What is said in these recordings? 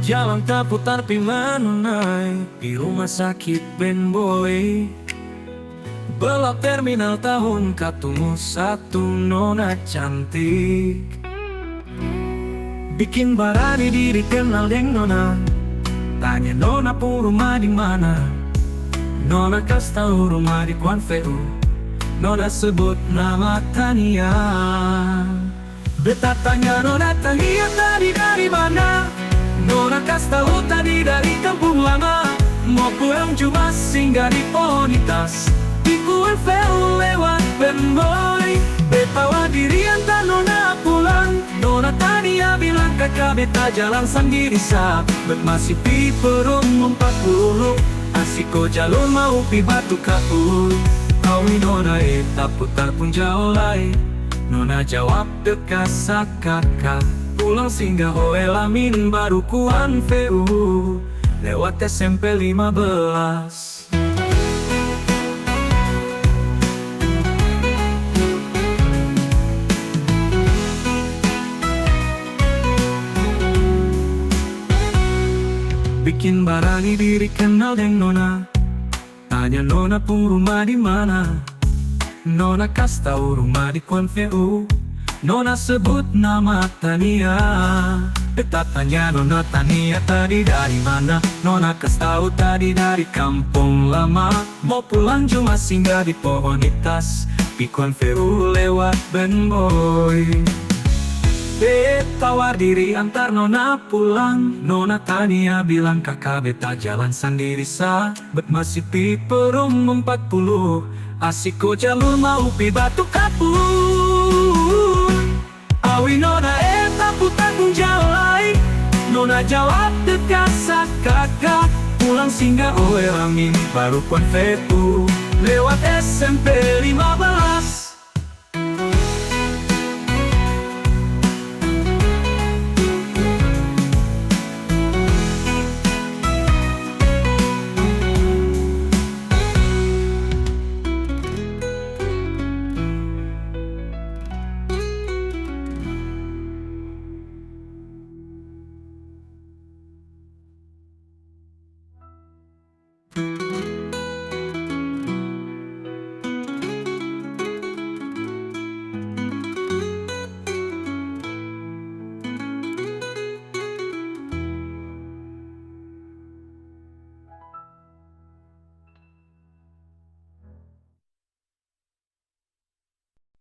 Jalan taputar pimanunay di rumah sakit Ben Boy. Belok terminal tahun ketemu satu nona cantik. Bikin barani diri kenal deng nona. Tanya nona pun rumah di mana. Nona kas tahu rumah di Kuan Feu. Nona sebut nama Tania. Beta tanya nona Tania tadi dari mana. Nona kas tahu tadi dari kampung lama. Mau pulang cuma singgah di Ponitas di Kuan Feu lewat Ben Boy. Betawa diri antar nona pulang. Nona Tania bilang kakak beta jalan sendiri sah. Bet masih pi perum 40. Asiko jalur mau pi Batu Kapur. Awi nona tak putar pun jauh lai. Nona jawab dekat kakak. Pulang singgah Hoelamin baru Kuan Feu lewat SMP 15. Bikin barani diri kenal deng nona. Tanya nona pun rumah di mana. Nona kas tahu rumah di Kuan Feu. Nona sebut nama Tania. Beta tanya nona Tania tadi dari mana. Nona kas tahu tadi dari kampung lama. Mau pulang cuma singgah di Ponitas di Kuan Feu lewat Ben Boy. Beta war diri antar nona pulang. Nona Tania bilang kakak beta jalan sendiri sah. Bet masih pi perum 40. Asiko jalur mau pi Batu Kapur. Awi nona tak putar pun jauh lai. Nona jawab dekat kakak. Pulang singgah Hoelamin baru Kuan Feu lewat SMP 15.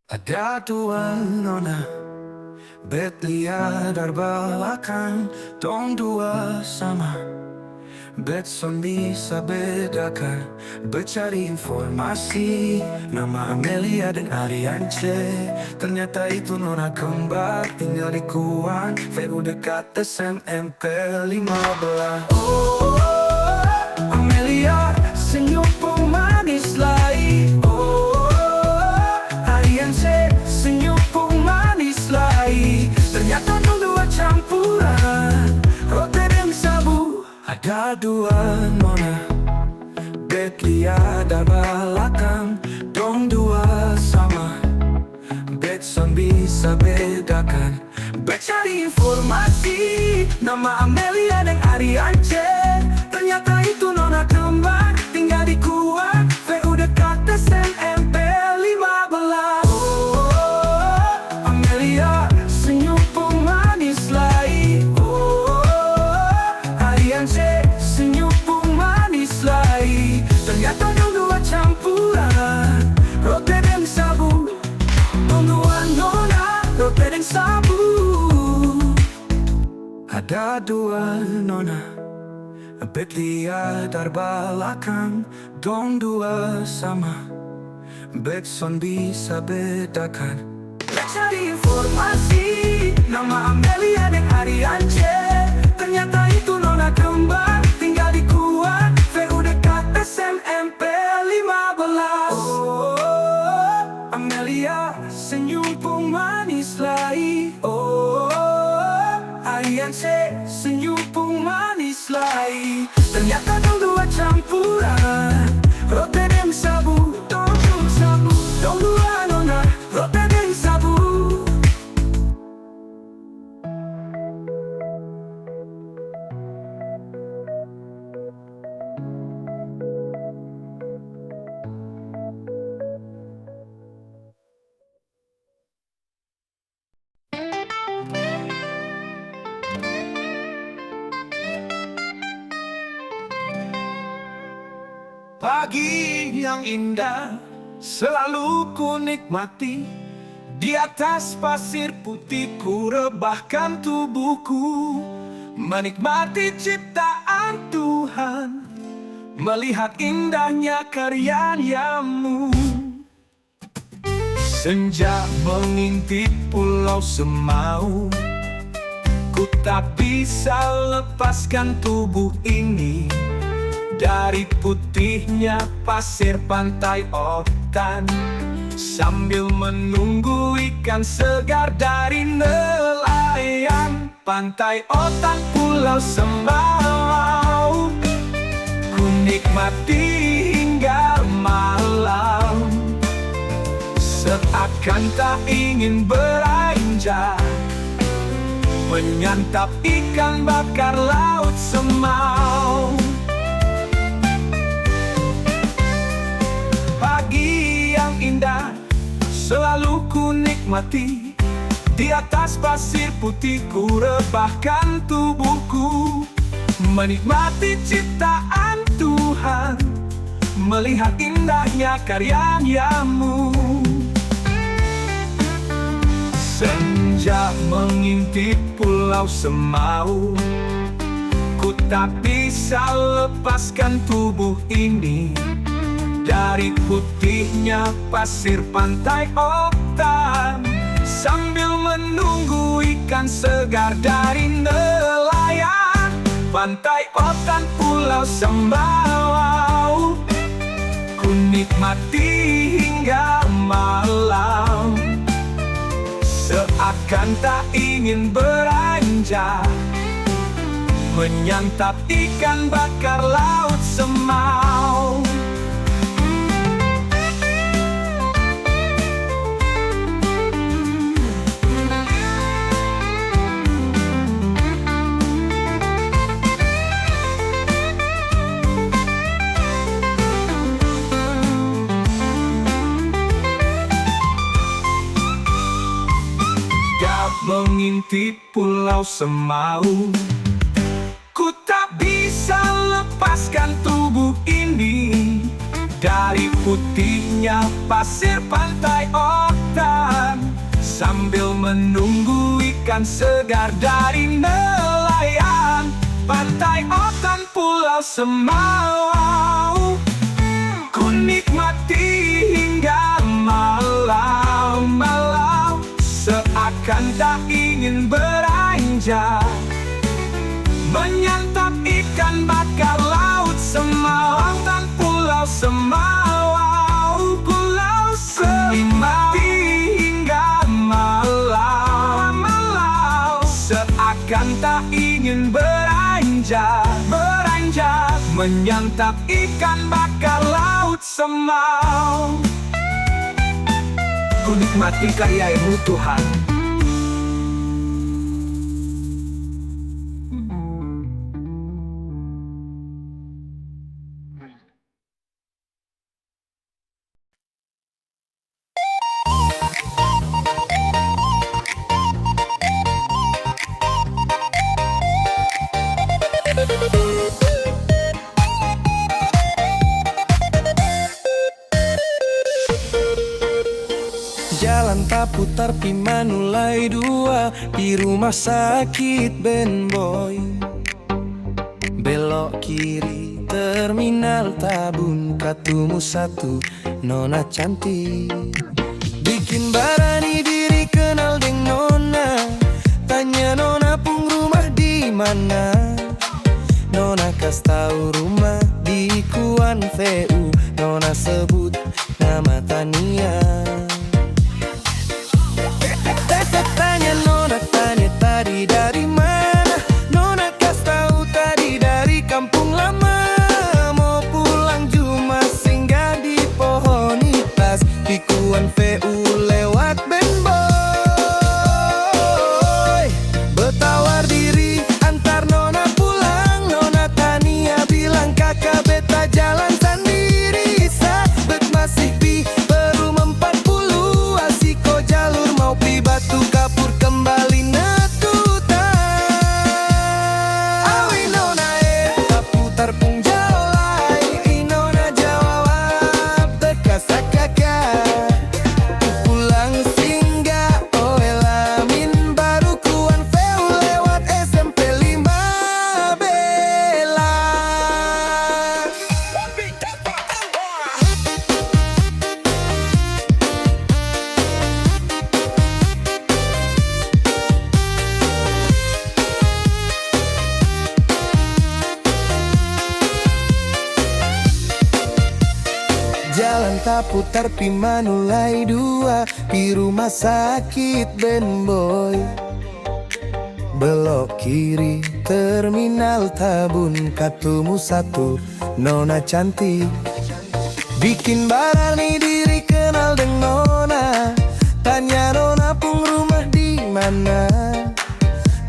Ada dua nona, bet lihat belakang. Dong dua sama, bet son bisa bedakan. Bercari informasi, nama Amelia dan Ariance. Ternyata itu nona kembar, tinggal di Kuan Feu dekat SMP 15. Oh, Amelia senyum pemanis lai. Senyum pun manis lai. Ternyata dua campuran roti dan sabu. Ada dua nona, bet lihat belakang. Dong dua sama, bet son bisa bedakan. Bercari informasi, nama Amelia dan Ariance. Ternyata itu nona kembar, tinggal di Kuan Feu dekat SMP 15. Senyum pun manis lai. Ternyata dua campuran roti dan sabu. Dua nona, roti dan sabu. Ada dua nona, bet lihat belakang. Dong dua sama, bet son bisa bedakan. Cari informasi, nama Amelia dan Ariance. Ternyata itu nona kembar, tinggal di Kuan Feu dekat SMP 15. Oh, Amelia senyum pun manis lai. Oh, Ariance senyum pun manis lai. Ternyata dua campuran roti dan sabu. Dong sabu, dong dua nona, roti dan sabu. Pagi yang indah selalu ku nikmati. Di atas pasir putih ku rebahkan tubuhku, menikmati ciptaan Tuhan, melihat indahnya karyamu. Senja mengintip pulau Semau, ku tak bisa lepaskan tubuh ini dari putihnya pasir pantai Otan, sambil menunggu ikan segar dari nelayan. Pantai Otan, pulau Semau, ku nikmati hingga malam, seakan tak ingin beranjak, menyantap ikan bakar laut Semau. Pagi yang indah selalu ku nikmati. Di atas pasir putih ku rebahkan tubuhku, menikmati ciptaan Tuhan, melihat indahnya karyamu. Senja mengintip pulau Semau, ku tak bisa lepaskan tubuh ini dari putihnya pasir pantai Otan, sambil menunggu ikan segar dari nelayan. Pantai Otan, pulau Semau, ku nikmati hingga malam, seakan tak ingin beranjak, menyantap ikan bakar laut Semau. Mengintip pulau Semau, ku tak bisa lepaskan tubuh ini dari putihnya pasir pantai Otan, sambil menunggu ikan segar dari nelayan. Pantai Otan, pulau Semau, ku nikmati hingga malam, seakan tak ingin beranjak, menyantap ikan bakar laut Semau. Dan pulau Semau, pulau Semau, hingga malam, seakan tak ingin beranjak, menyantap ikan bakar laut Semau. Ku nikmati karyamu Tuhan. Jalan tak putar pi manulai dua di rumah sakit Ben Boy. Belok kiri terminal Tabun, katumu satu nona cantik. Bikin barani diri kenal deng nona, tanya nona pung rumah di mana. Nona kas tahu rumah di Kuan VU, nona sebut nama Tania. Tanya nona, tanya tadi dari mana. Nona kas tahu tadi dari kampung lama. Mau pulang cuma singgah di Pohonitas, di Kuan VU lewat Ben Boy. Bertawar diri antar nona pulang. Nona Tania bilang kakak beta jalan sendiri. putar pi Manulai 2 di rumah sakit Ben Boy. Belok kiri terminal Tabun, ketemu satu nona cantik. Bikin barani diri kenal dengan nona. Tanya nona pung rumah di mana.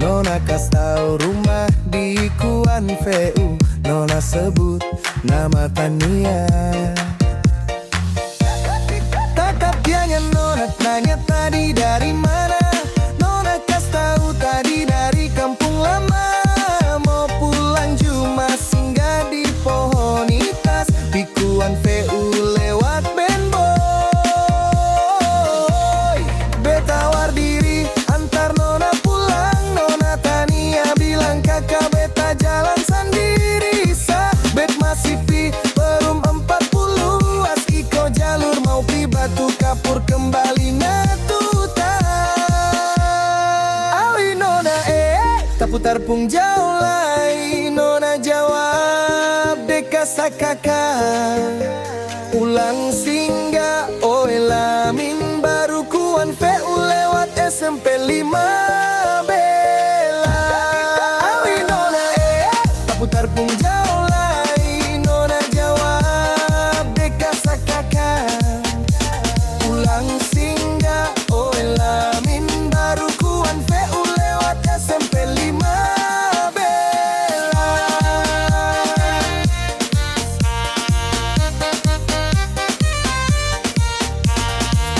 Nona kas tahu rumah di Kuan VU. Nona sebut nama Tania. Tatap dianya nona tanya tadi dari mana. Nona kas tahu tadi dari kampung lama. Mau pulang cuma singgah di Pohonitas di Kuan VU lewat Ben Boy. Betawar diri antar nona pulang. Nona Tania bilang kakak beta jalan sendiri. Bet masih pi Perum 40 as iko jalur mau pi Batu Kapur kembali natuta. Awi nona tak putar pung jauh lai. Nona jawab deka sakaka. Ulang singgah oe lamin baru Kuan VU lewat SMP 5 Bela. Awi nona tak putar pung jauh lai. Nona jawab deka sakaka. Ulang singgah oe lamin baru Kuan VU lewat SMP 5 Bela.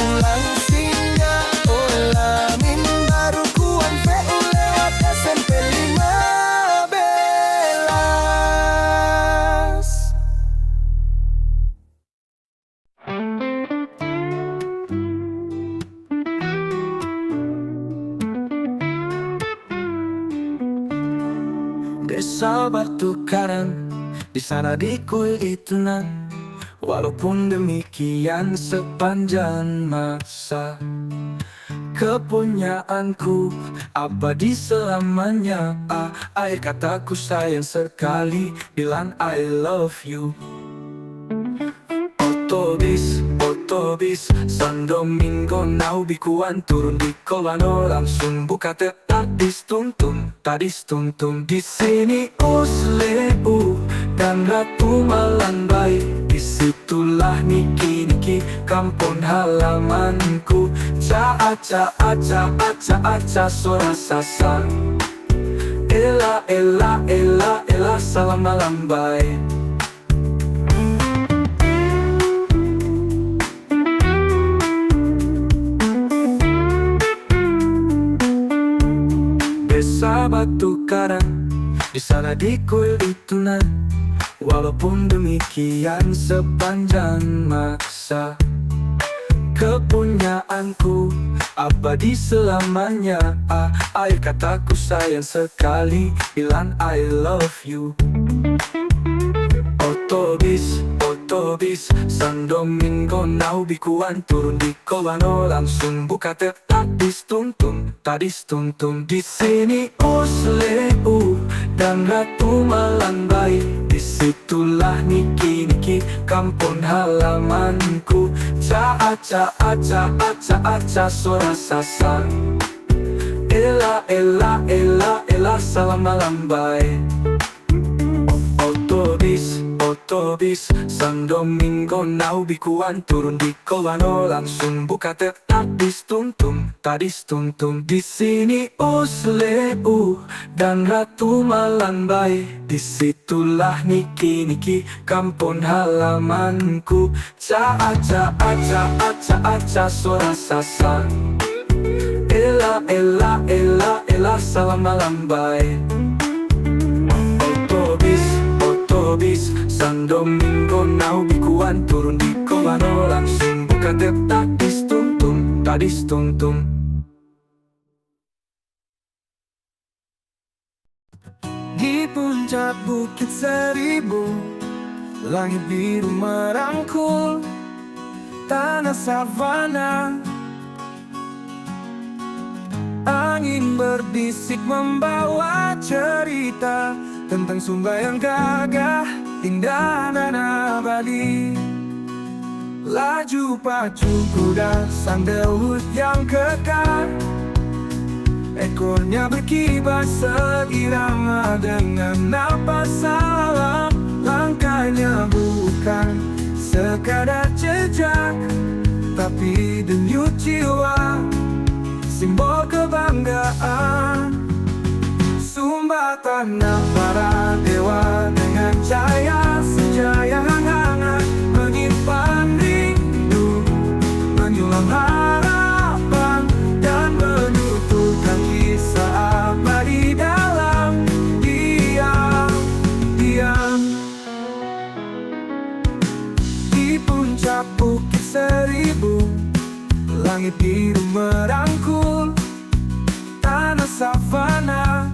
Ulang singgah oe lamin baru Kuan VU lewat SMP 5 Belas. Desa Batu Karang, di sana di Kuil Itunan. Walaupun demikian sepanjang masa kepunyaanku abadi selamanya. Air kataku sayang sekali, bilang I love you. Otobis San Domingo nau bikuan turun di Kolano langsung buka tadis tuntung di sini Usleu dan Ratu Malambai. Disitulah niki kampung halamanku. Aca suara sasan. Ela salam Malambai. Desa Batu Karang, di sana di Kuil Itunan. Walaupun demikian sepanjang masa kepunyaanku abadi selamanya. Air kataku sayang sekali, bilang I love you. Otobis San Domingo nau bikuan turun di Kolano langsung buka tadis tuntung di sini Usleu dan Ratu Malambai. Disitulah niki kampung halamanku. Aca suara sasan. Ela salam Malambai. Otobis San Domingo nau bikuan turun di Kolano langsung buka tadis tuntung di sini Usleu dan Ratu Malambai. Disitulah niki kampung halamanku. Aca suara sasan. Ela salam Malambai. Otobis San Domingo nau bikuan turun di Kolano langsung buka tadis tuntung Di puncak Bukit Seribu, langit biru merangkul tanah savana. Angin berbisik membawa cerita tentang Sumba yang gagah, indah dan abadi. Laju pacu kuda sang Daud yang kekar, ekornya berkibar seirama dengan napas salam. Langkahnya bukan sekadar jejak, tapi denyut jiwa, simbol kebanggaan. Sumber tanah para dewa dengan cahaya senja yang hangat, menyimpan rindu, menyulam harapan, dan menuturkan kisah abadi dalam diam. Di puncak bukit seribu, langit biru merangkul tanah savana.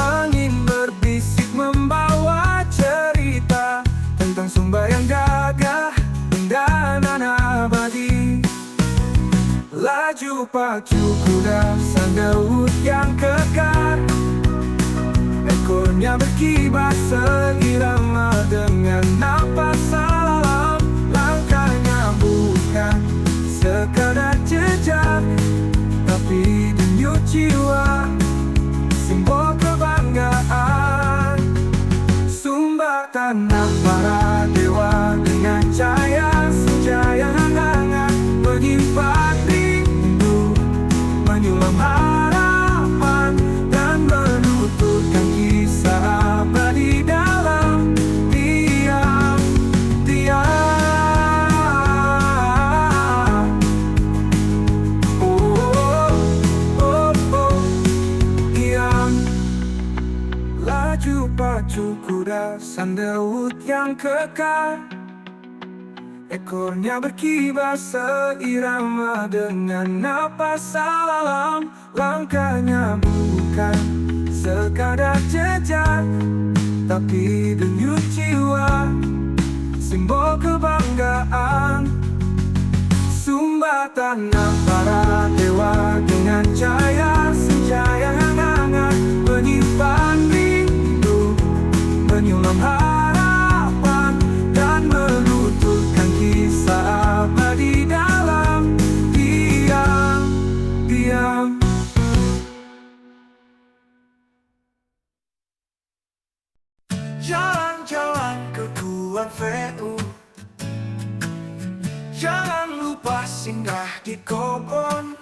Angin berbisik membawa cerita tentang sumber yang gagah dan abadi. Laju pacu kuda sang Daud yang kekar, ekornya berkibar seirama dengan napas salam. Langkahnya bukan sekadar jejak, tapi denyut jiwa, simbol kebanggaan. Sumber tanah para dewa dengan cahaya senja yang hangat, menyimpan rindu, menyulam harapan, dan menuturkan kisah abadi dalam diam. Diam. Laju pacu kuda sang Daud yang kekar, ekornya berkibar seirama dengan napas salam. Langkahnya bukan sekadar jejak, tapi denyut jiwa, simbol kebanggaan. Sumber tanah para dewa dengan cahaya senja yang hangat, menyimpan rindu, menyulam harapan, dan menuturkan kisah abadi dalam diam. Jalan-jalan ke Tuan VU, jangan lupa singgah di Kobon.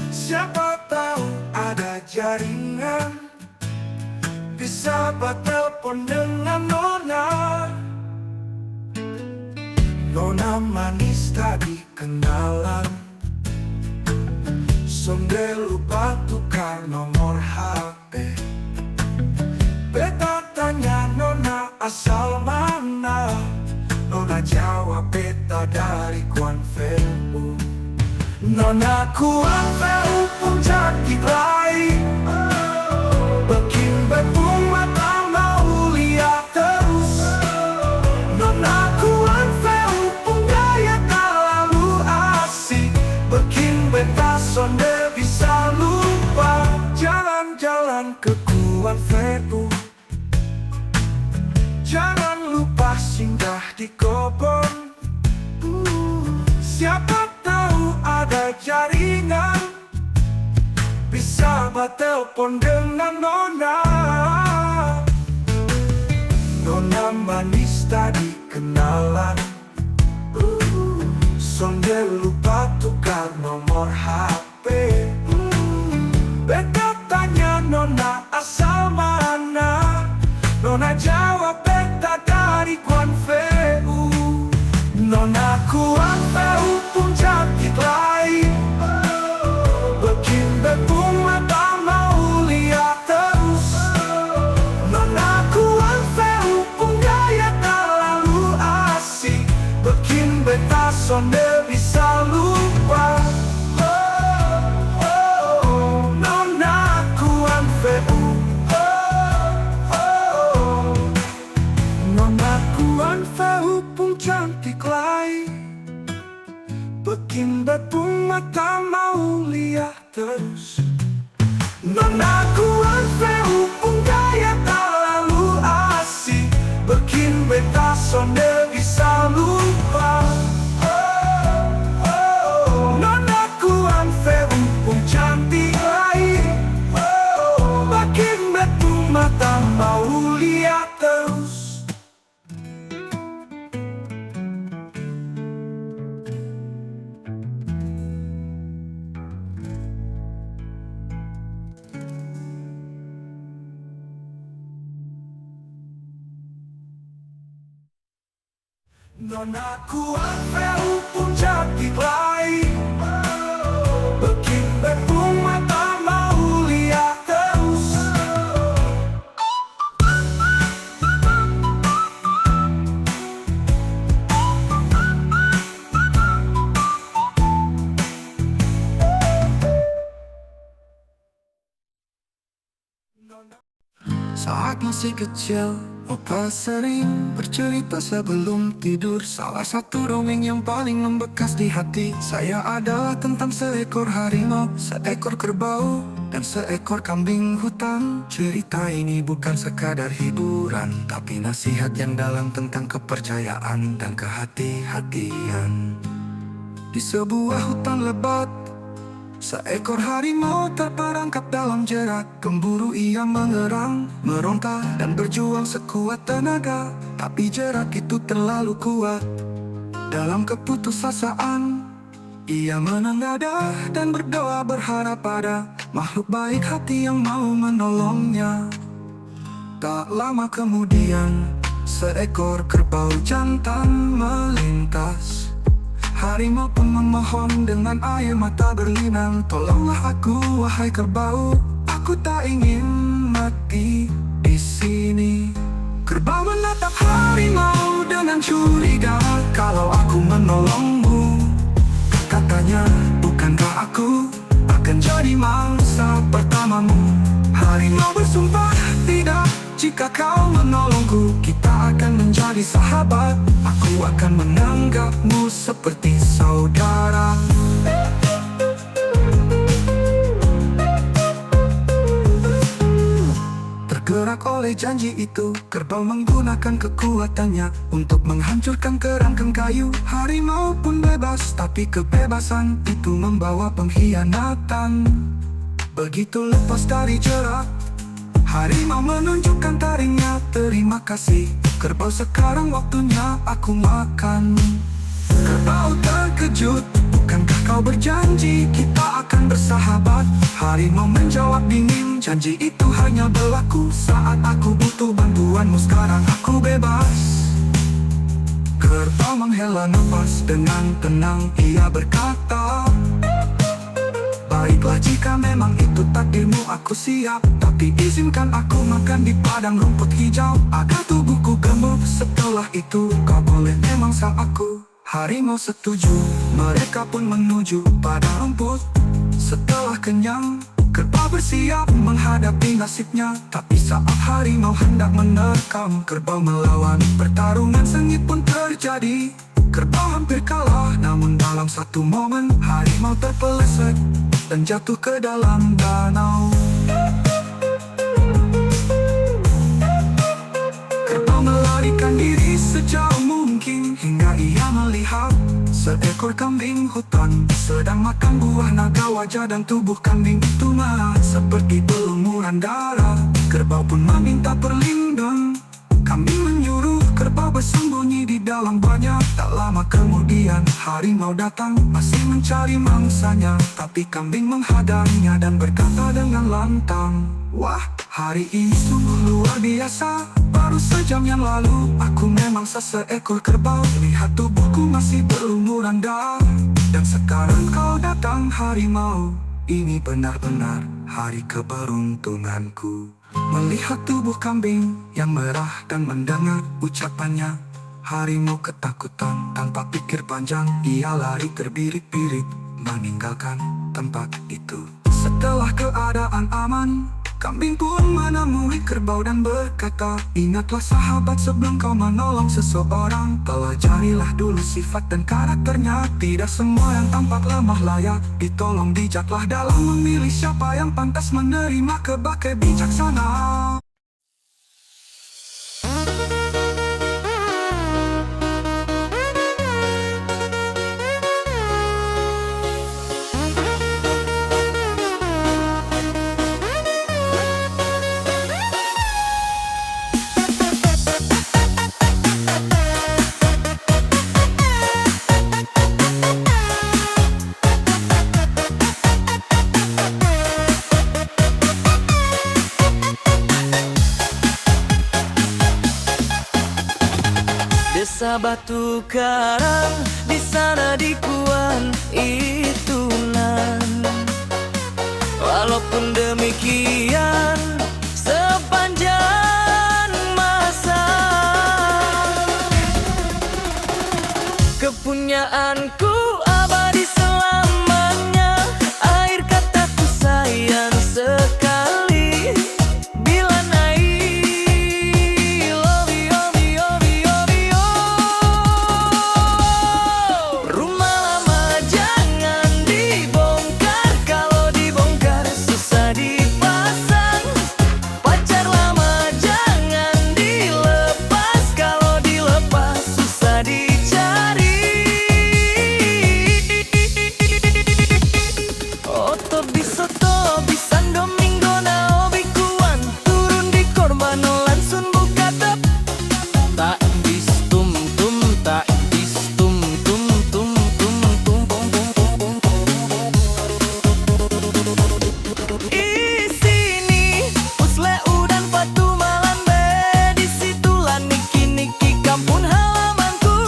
Siapa tahu ada jaringan, bisa bertelepon dengan Nona. Nona manis tadi kenalan, sonde lupa tukar nomor HP. Beta tanya Nona asal mana, Nona jawab beta dari Kuan VU. Nona Kuan VU puncak Kitlai, Bekin bepung mata mau lihat terus. Nona Kuan VU pun gaya tak lalu asik, Bekin beta sonde bisa lupa. Jalan-jalan ke Kuan VU, jangan lupa singgah di Kobon. Siapa tahu ada jaringan, bisa bertelepon dengan Nona. Nona manis tadi kenalan, sonde lupa tukar nomor HP. Beta tanya Nona asal mana, Nona jawab beta dari Kuan VU. Nona Kuan VU puncak Kitlai, Bekin bepung mata mau lihat terus. Nona Kuan VU pun gaya tak lalu asik, Bekin beta sonde bisa lupa. Nona Kuan VU, Nona Kuan VU pun cantik lai, Bekin bepung mata mau lihat terus. Nona Kuan VU pun gaya tak lalu asik, Bekin beta sonde bisa lupa. Nonaku Anferu pun cantik lain. Makin betu mata mau lihat terus. Nonaku Anferu pun cantik lain. Bikin betu mata mau lihat terus. Saat masih kecil, Opa sering bercerita sebelum tidur. Salah satu dongeng yang paling membekas di hati saya adalah tentang seekor harimau, seekor kerbau, dan seekor kambing hutan. Cerita ini bukan sekadar hiburan, tapi nasihat yang dalam tentang kepercayaan dan kehati-hatian. Di sebuah hutan lebat, seekor harimau terperangkap dalam jerat. Pemburu ia mengerang, meronta, dan berjuang sekuat tenaga. Tapi jerat itu terlalu kuat. Dalam keputusasaan, ia menengadah dan berdoa berharap pada makhluk baik hati yang mau menolongnya. Tak lama kemudian, seekor kerbau jantan melintas. Harimau pun memohon dengan air mata berlinang, "Tolonglah aku, wahai kerbau, aku tak ingin mati di sini." Kerbau menatap harimau dengan curiga. "Kalau aku menolongmu," katanya, "bukankah aku akan jadi mangsa pertamamu?" Harimau bersumpah, "Tidak, jika kau menolongku, kita akan menjadi sahabat. Aku akan menganggapmu seperti saudara." Tergerak oleh janji itu, kerbau menggunakan kekuatannya untuk menghancurkan kerangkeng kayu. Harimau pun bebas, tapi kebebasan itu membawa pengkhianatan. Begitu lepas dari jerat, harimau menunjukkan taringnya. "Terima kasih, kerbau, sekarang waktunya aku makan." Kerbau terkejut, "Bukankah kau berjanji kita akan bersahabat?" Harimau menjawab dingin, "Janji itu hanya berlaku saat aku butuh bantuanmu. Sekarang aku bebas." Kerbau menghela nafas dengan tenang, ia berkata, "Baiklah, jika memang itu takdirmu, aku siap. Tapi izinkan aku makan di padang rumput hijau agar tubuhku gemuk. Setelah itu kau boleh memangsa aku." Harimau setuju, mereka pun menuju pada rumput. Setelah kenyang, kerbau bersiap menghadapi nasibnya. Tapi saat harimau hendak menerkam kerbau melawan, pertarungan sengit pun terjadi. Kerbau hampir kalah, namun dalam satu momen harimau terpeleset dan jatuh ke dalam danau. Kerbau melarikan diri sejauh mungkin hingga ia melihat seekor kambing hutan sedang makan buah naga. Wajah dan tubuh kambing itu merah seperti berlumuran darah. Kerbau pun meminta perlindungan. Kambing menyuruh kerbau bersembunyi di dalam buahnya. Tak lama kemudian harimau datang, masih mencari mangsanya. Tapi kambing menghadangnya dan berkata dengan lantang, "Wah, hari ini sungguh luar biasa. Baru sejam yang lalu aku memang seekor kerbau. Lihat tubuhku masih berlumuran darah. Dan sekarang kau datang harimau. Ini benar-benar hari keberuntunganku." Melihat tubuh kambing yang merah dan mendengar ucapannya, harimau ketakutan. Tanpa pikir panjang, ia lari terbirit-birit meninggalkan tempat itu. Setelah keadaan aman, kambing pun menemui kerbau dan berkata, "Ingatlah sahabat, sebelum kau menolong seseorang, pelajarilah dulu sifat dan karakternya. Tidak semua yang tampak lemah layak ditolong. Bijaklah dalam memilih siapa yang pantas menerima kebaikan bijaksana." Batu Karang, di sana di Kuan itu nan. Walaupun demikian, sepanjang masa kepunyaanku abadi selamanya. Air kataku sayang sekali. Bila naik obi obi obi obi oh. Rumah lama jangan dibongkar, kalau dibongkar susah dipasang. Pacar lama jangan dilepas, kalau dilepas susah dicari. Oto bisoto bisan domingo na obi kuan, turun di korban langsung buka tep. Tak bis tum tum, tak bis tum tum tum tum tum tum tum tum. Isini usle udan Batu Malambe, di situlah niki niki kampung halamanku.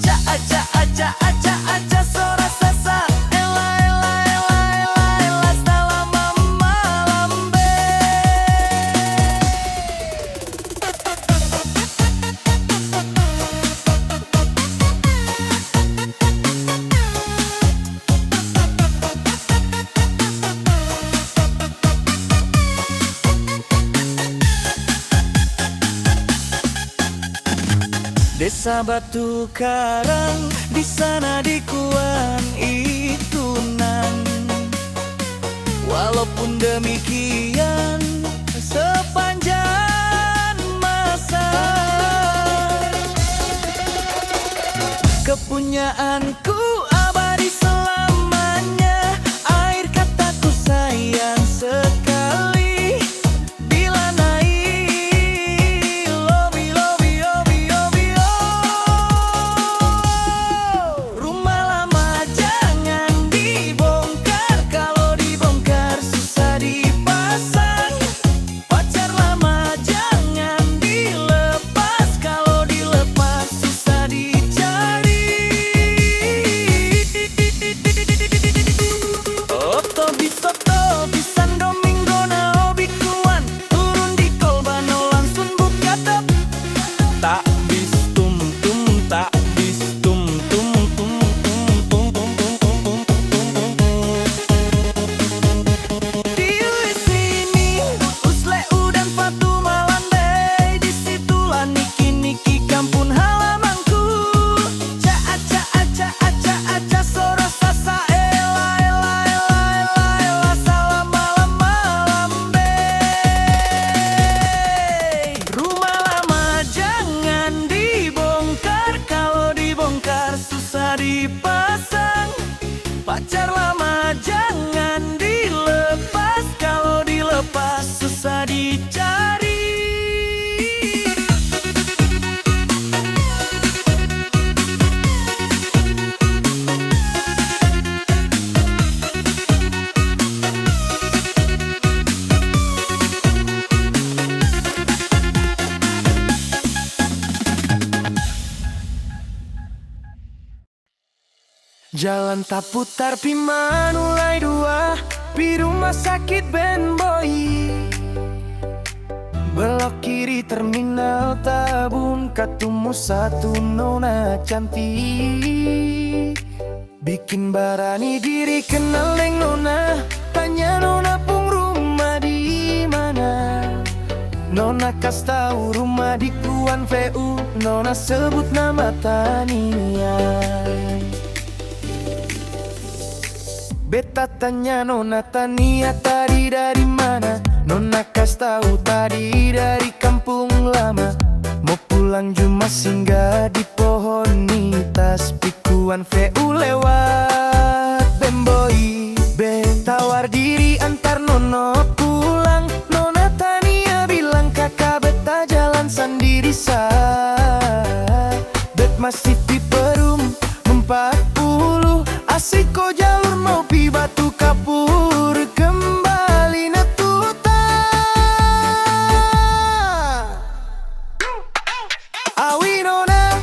Ca aca aca aca aca sora sasa, ela ela ela ela ela salam Malambe. Desa Batu Karang, di sana di Kuan itu nan. Walaupun demikian, sepanjang masa kepunyaanku abadi selamanya. Air kataku sayang sekali. Bila naik lobi lobi lobi lobi oh. Rumah lama jangan dibongkar, kalau dibongkar susah dipasang. Pacar lama jangan dilepas, kalau dilepas susah dicari. Oto bisoto bisan domingo na obi kuan, turun di kolban langsung buka tep. Tak bis tum tum, tak bis tum tum tum tum tum tum tum tum tum. Di sini usle udan Batu Malambe, di situlah niki niki kampung halamanku. Ca aca aca aca aca sora sasa, ela ela ela ela ela salam Malambe. Rumah lama jangan dibongkar, kalau dibongkar susah dipasang. Pacar lama jangan dilepas, kalau dilepas susah dicari. Jalan tak putar pi manulai dua, pi rumah sakit Ben Boy. Belok kiri terminal Tabun, ketemu satu nona cantik. Bikin barani diri kenal deng nona, tanya nona pung rumah di mana. Nona kas tahu rumah di Kuan VU, nona sebut nama Tania. Beta tanya nona Tania tadi dari mana. Nona kas tahu tadi dari kampung lama. Mau pulang cuma singgah di pohon nitas, pikuan VU lewat Bemboy. Tawar diri antar nono pulang. Nona Tania bilang kakak beta jalan sendiri sah. Bet masih di Perum 40, asik kok jalur mau pi Batu Kapur. Kembali natuta awi nona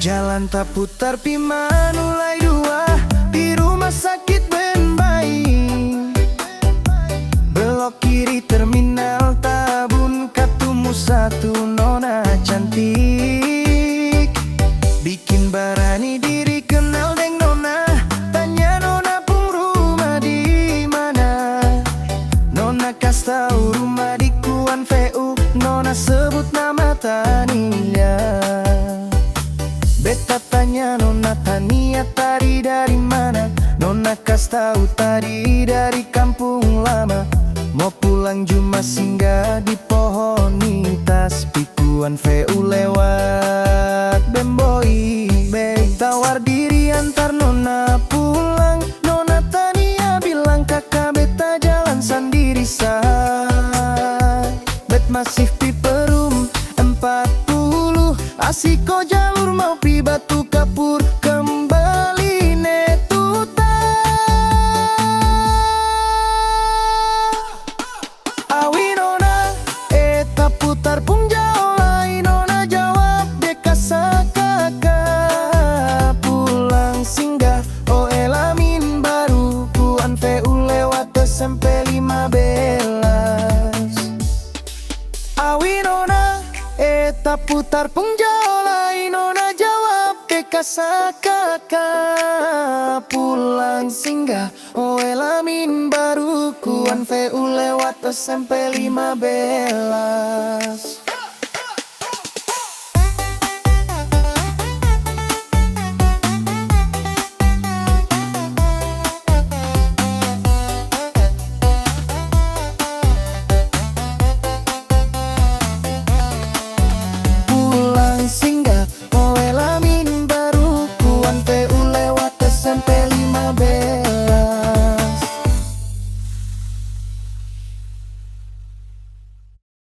Jalan tak putar pi manulai dua di rumah sakit Ben Bayi. Belok kiri terminal Tabun, ketemu satu nona cantik. Bikin barani diri kenal deng nona, tanya nona pung rumah di mana. Nona kas tahu rumah di Kuan VU, nona sebut nama Tania. Beta tanya nona Tania tadi dari mana, nona kas tahu tadi dari kampung lama. Mau pulang cuma singgah di pohon mitas, pikuan VU lewat Bemboi. Beg tawar diri antar nona pulang, nona Tania bilang kakak beta jalan sendiri say. Bet masih pi perum 40, asiko jalur mau pi Batu Kapur, kembali netuta. Awi nona, eta putar pung jaolai, nona jawab deka sakaka. Pulang singgah, oh elamin baru, Kuan VU lewat SMP 15. Awi nona, eta putar pung jaolai, nona jawab deka sakaka. Pulang singgah, oh elamin baru, Kuan VU lewat SMP 15.